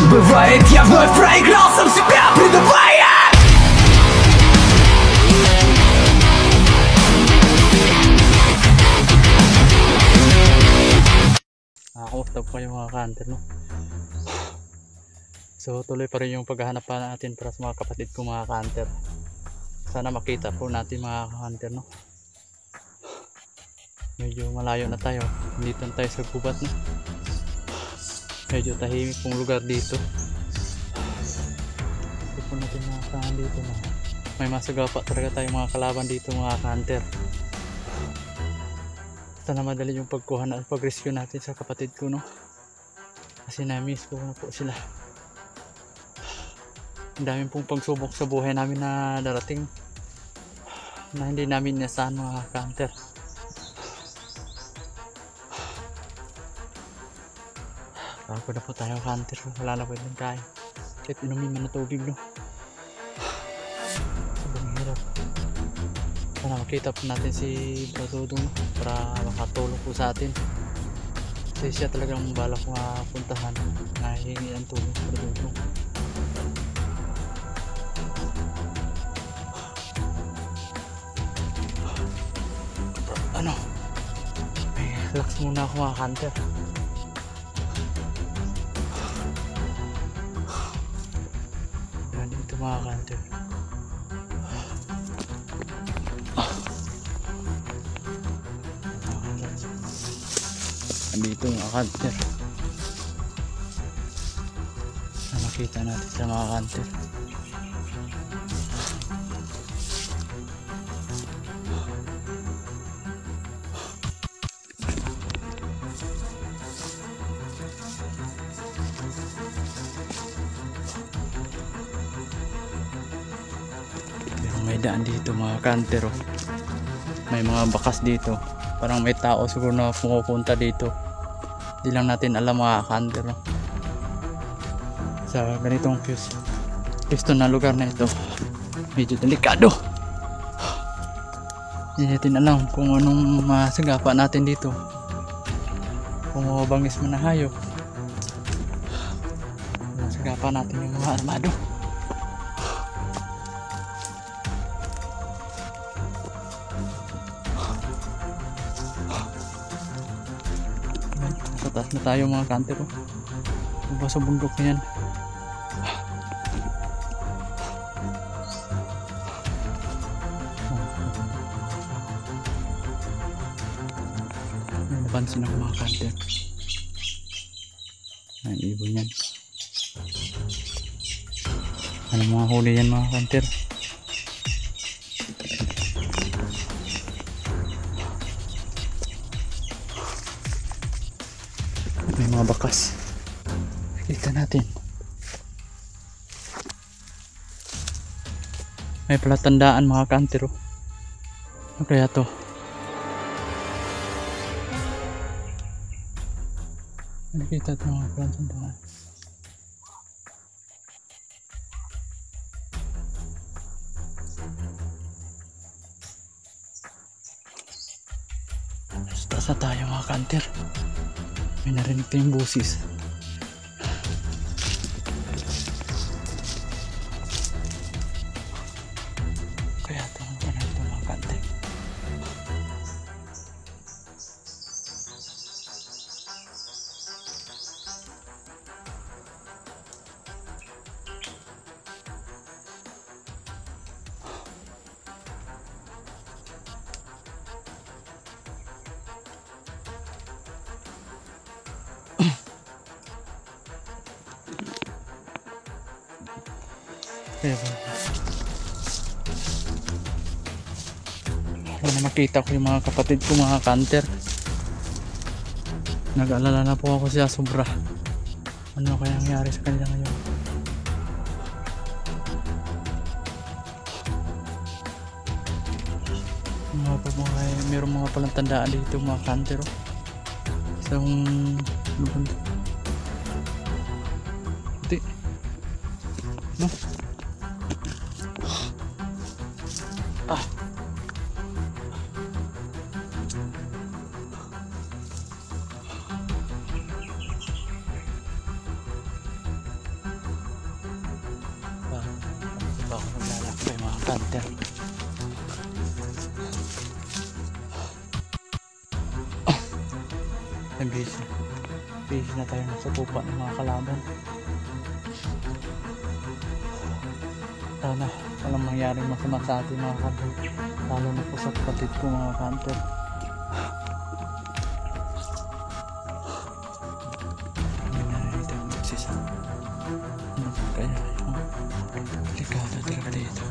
Бывает, я вновь проиграл сам себя, предавая. Nakakausap ko yung mga hunter, no? So tuloy pa rin yung paghahanap pa natin para sa mga kapatid ko mga hunter. Sana makita po natin mga hunter, no? Medyo malayo na tayo, dito na tayo sa gubat, no? Medyo tahimik pong lugar dito. Ito po natin mga kahan dito, no? May masagapa talaga tayo mga kalaban dito mga hunter. Sana madali yung pagkuha na pag-rescue natin sa kapatid ko, no? Kasi na-miss ko na po sila. Ang daming pong pagsubok sa buhay namin na darating na hindi namin inasahan mga hunter. Bago na po tayo hunter, wala na pwedeng kain. Kahit inumin man na tubig, no? Sobrang hirap. Sana makita po natin si Bradodong para makatulong po sa atin. Kasi siya talagang balak puntahan na hihingi ang tulong sa Bradodong. Ano? Relax muna ako mga hunter. Yan dito mga hunter. Dito mga hunter na makita natin sa mga hunter. Pero may daan dito mga hunter, oh. May mga bakas dito, parang may tao siguro na pumupunta dito. Di lang natin alam mga hunter, no? Sa ganitong pisto na lugar na ito, medyo delikado. Hindi natin alam kung anong masagapa natin dito, kung mabangis man na hayop. Masagapa natin yung mga armado. Taas na tayo mga hunter, oh. Diba sa bundok na yan. May napansin ako mga hunter. Ay, ibon yan. Ano mga huli yan mga hunter? May mga bakas. Kita natin. May palatandaan mga hunter, oh. Ano kaya to? Nakita ito mga palatandaan. Taas na tayo mga hunter. May narinig tayong busis. Kaya ito mga hunter. Wala na makita ko yung mga kapatid ko mga hunter. Nag-alala na po ako siya sobra. Ano kaya nangyari sa kanila ngayon? Mayroong mga palang tandaan dito mga hunter, oh. Isang lubang puti, no? hunter. Busy na tayo nasa pupa ng mga kalaban. Sana walang mangyaring masama sa ating mga kabel, lalo na po sa kapatid ko mga hunter. Hindi na rin ang magsisa. Ano kaya yung delikado talaga dito.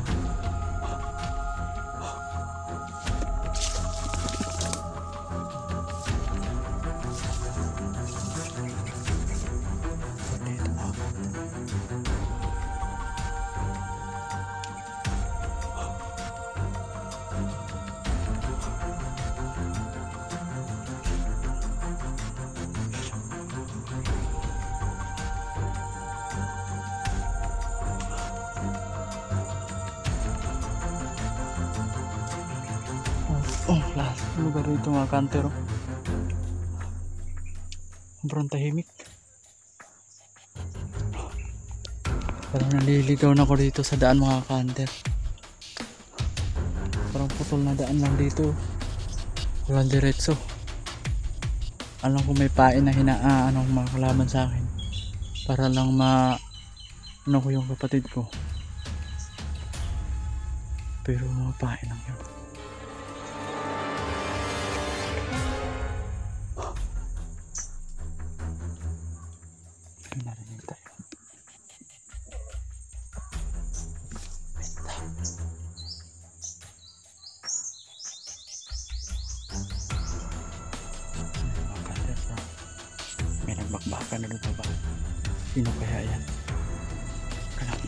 Last lugar dito mga kantero. Sobrang tahimik. Parang naliligaw na ako dito sa daan mga kanter. Parang putol na daan lang dito. Walang diretso. Alam ko may pain na hinaan ng mga kalaban sa akin para lang ano ko yung kapatid ko. Pero mga pain lang yun. Narinig tayo. May nagbakbakan na doon pa ba? Sino kaya yan? Kalap.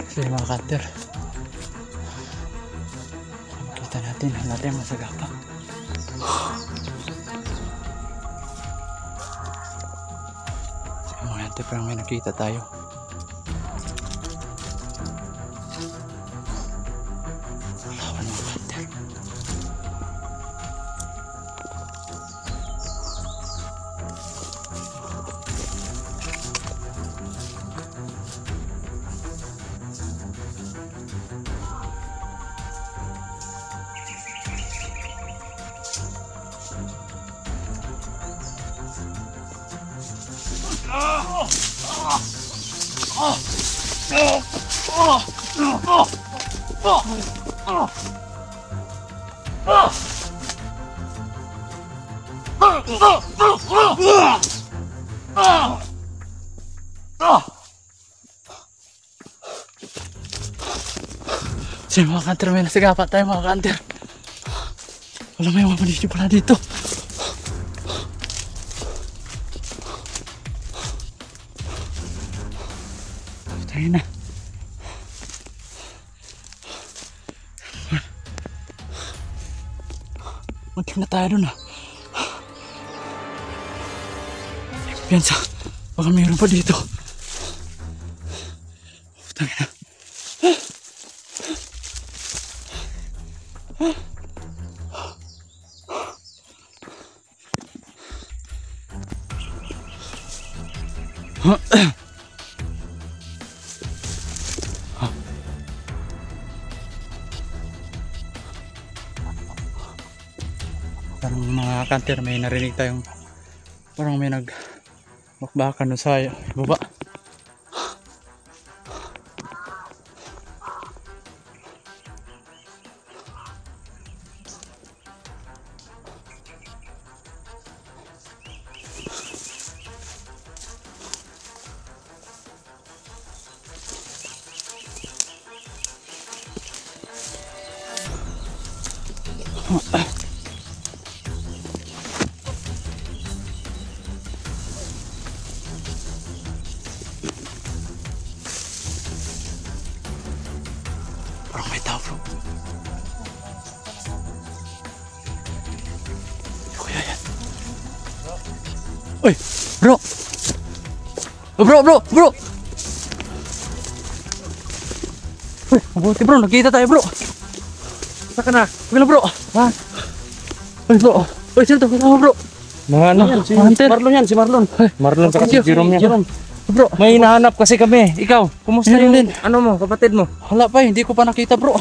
Sige mga cutter, makita natin ang masagapa. Sige mga cutter, parang may nakita tayo. Lawan mga cutter. Sige mga kanter, may nasagapa tayo mga kanter. Wala may mga panisyo pala dito. Tayo na. Magkip na tayo dun ah. Piyansa, baka mayroon pa dito. Tayo na. Parang mga kanter, may narinig tayong parang may nagmakbakan doon sa baba. Parang may tao, bro. Kuya yan. Uy, bro. Oh, bro. Uy, mabuti bro, nakita tayo bro. Saka na, wala bro. Ha? Uy bro. Uy, sino to? Kasama bro. Mga ano, si Marlon yan, si Marlon. Marlon saka si Jerome yan. Bro, May hinahanap kasi kami. Ikaw, kumusta Meron yung din. ano mo, kapatid mo? wala pa, hindi ko pa nakita bro.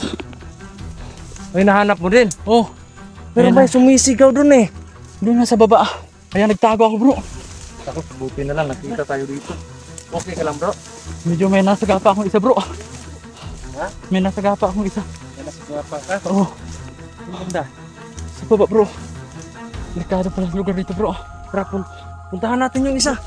May hinahanap mo din. Oh, Pero Ayan may sumisigaw dun eh. doon na sa baba. Kaya nagtago ako bro. Ako, buti na lang, nakita tayo dito. Okay ka lang bro? Medyo may nasagapa akong isa bro. Ha? May nasagapa akong isa. May nasigawa pa ka? Oh, Ang ganda. sa baba bro. Delikado pala yung lugar dito bro. Tara, puntahan natin yung isa.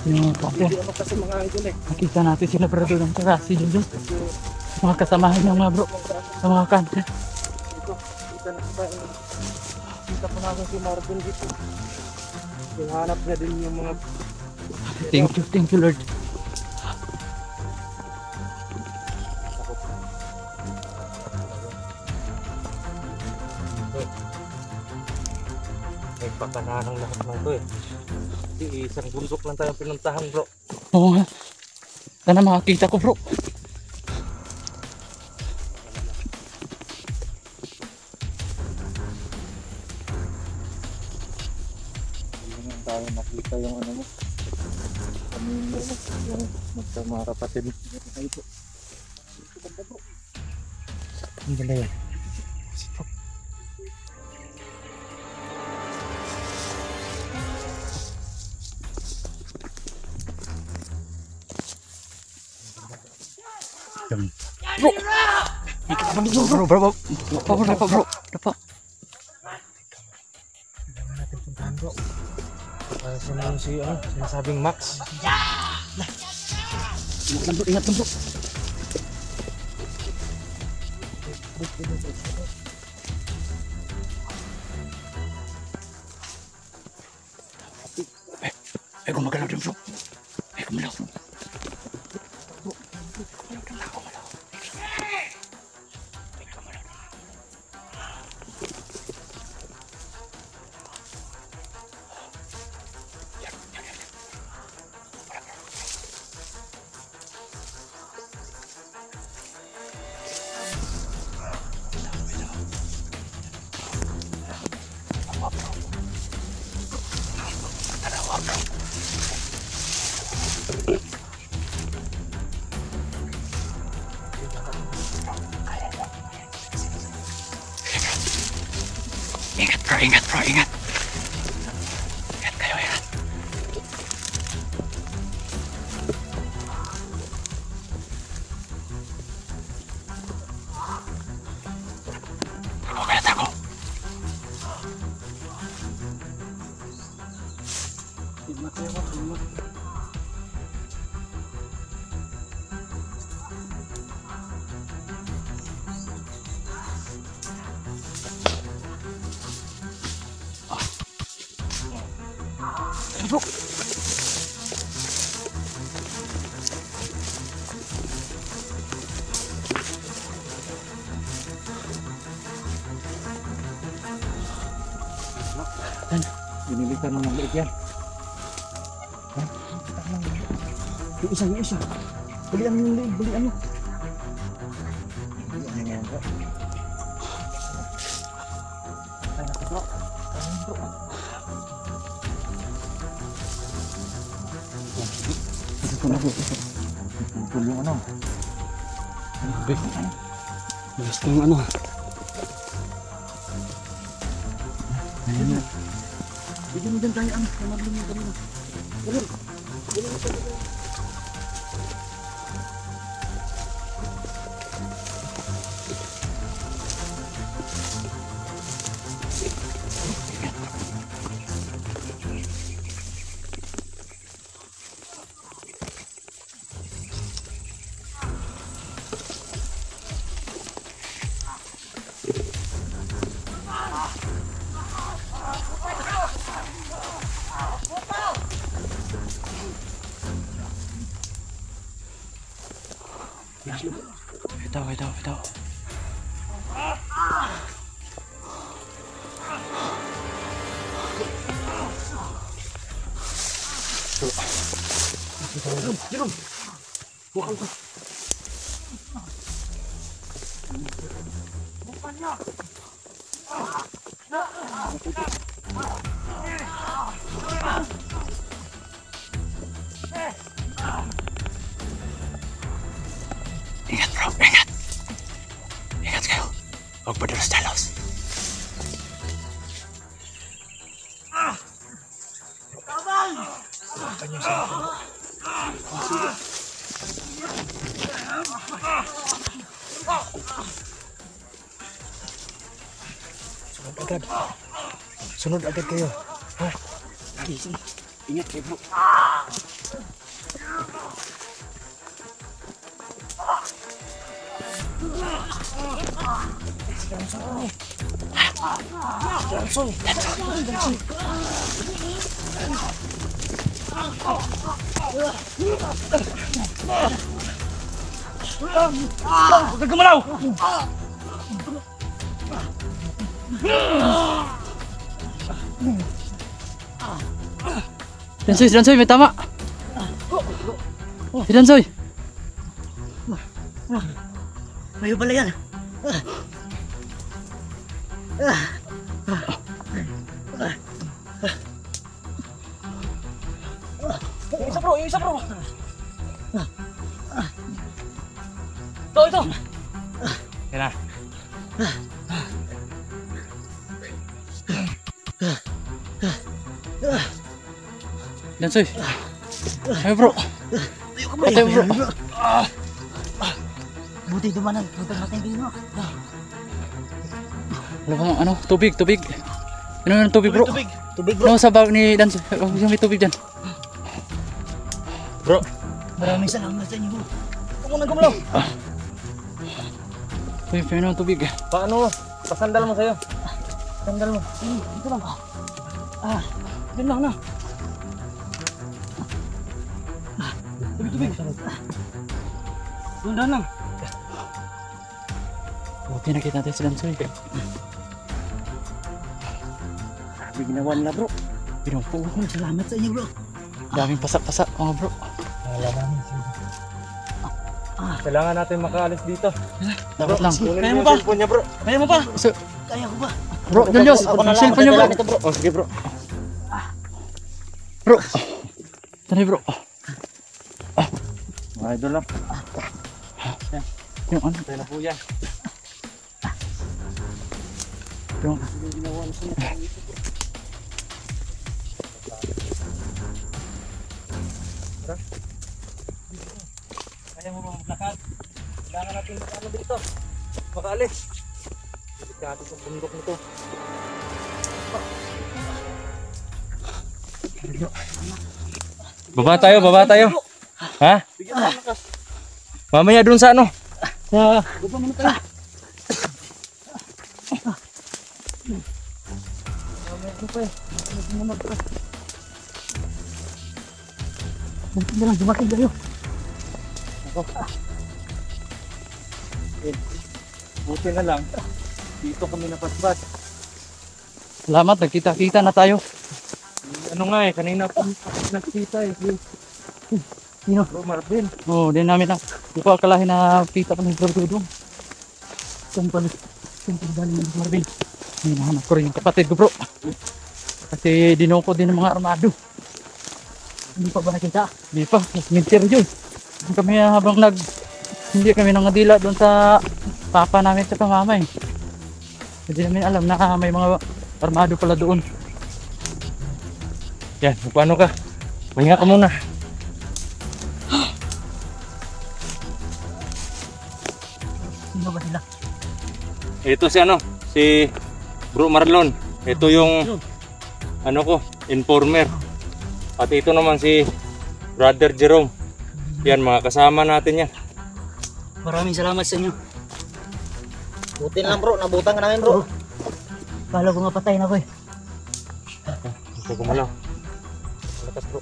Yung kapwa. Ano kasi mga idol eh. Nakita natin sila bro doon ng karasi doon. Mga kasamahan ng mga bro. Sa mga kanter. Dito, kita na ba kita po natin si Marvin dito. Hinahanap niya din yung mga Thank you Lord. may pagkanahan ng lahat ng to eh. Kasi isang bundok lang tayong pinuntahan bro. Oo nga. Sana makakita ko bro. Hindi na tayo nakita yung ano mo. Pamilya mo. Yung mga kapatid mo. Ang ganda yan. Bro. Dapat. Kailangan natin puntahan bro. Sino yung si ano, sinasabing Max? Ingat lang bro. Gumagalaw din bro. Gumagalaw bro. Ingat bro, ingat. Ingat kayo, ingat. Ako kaya tako. Bro. Binilitan mo ng liit yan. Yung isa. Balian mo yung leg, balian mo. Balian mo yan bro. Ay naku bro. Ayun bro. Ito na bro. Ito yung ano. Big. Gusto yung ano. Ayun na. Bigyan mo din tayo ano. Kamagling mo kami na. Ganun. Ganun tayo. Bitaw. Jerome! Bukan ka. Ingat bro, ingat. Ingat kayo. Huwag padalos-dalos. Sunod agad kayo. Ha? Ingat kayo bro. Huwag kang gumalaw! Dansoy, may tama. Si Dansoy. Mayo pala yan. Yung isa bro. Ito. Yan na. Dansoy. Ayo bro. Patay bro. Buti dumanan. Buti matindi mo. Wala bang ano? Tubig. Ano ng tubig bro? Tubig bro. Ano sa bag ni Dansoy? May tubig dyan. Bro. Maraming salamat sa inyo bro. Huwag mo nang gumalaw. Uy, ng tubig. Paano? Pasandal mo sa'yo. Tanggal mo. Dito lang. Dito lang na. Tubig. Doon lang. Buti nakita natin si Dansoy. Sabi ginawa nila bro. Pinumpo. Salamat sa inyo bro. Daming pasak-pasak mga bro. Kailangan natin makaalis dito. Dapat lang. Kaya mo ba? Cellphone niya bro. Kaya mo ba? So, Kaya ko ba? bro, Julius, yung cellphone niyo bro. Oh, sige bro. Bro. Tari bro. Mga idol lang. Yung ano? Tayo na po yan. Yung Kaya mo bang maglakad? Kailangan natin makano dito. Makaalis. Delikado sa bundok nito. Baba tayo. Ha? Mamaya dun sa ano? Sa... Baba mo na tayo. Buti na lang, dumating kayo. Buti na lang. Dito kami napasbas. salamat, nagkita-kita na tayo. Ano nga kanina pa nakita Sino? Bro Marvin. Oo, din namin na. Di ko akalahin na kita pa ng Bro Dudong. Saan pala galing ng Marvin? Hinahanap ko rin yung kapatid ko bro. Kasi dinoko din ng mga armado. Hindi pa ba nakita? Hindi pa, mintir yun. Kami habang hindi kami nangadila doon sa papa namin sa pamama eh. Hindi namin alam na may mga armado pala doon. Yan, paano ka? Mahinga ka muna. Sino ba sila? Ito si Bro Marlon. Ito yung informer. At ito naman si Brother Jerome. Yan, mga kasama natin yan. Maraming salamat sa inyo. Buti lang bro, nabutan ka namin bro. Kala ko nga patay na ko eh. Ito gumalaw. Malakas bro.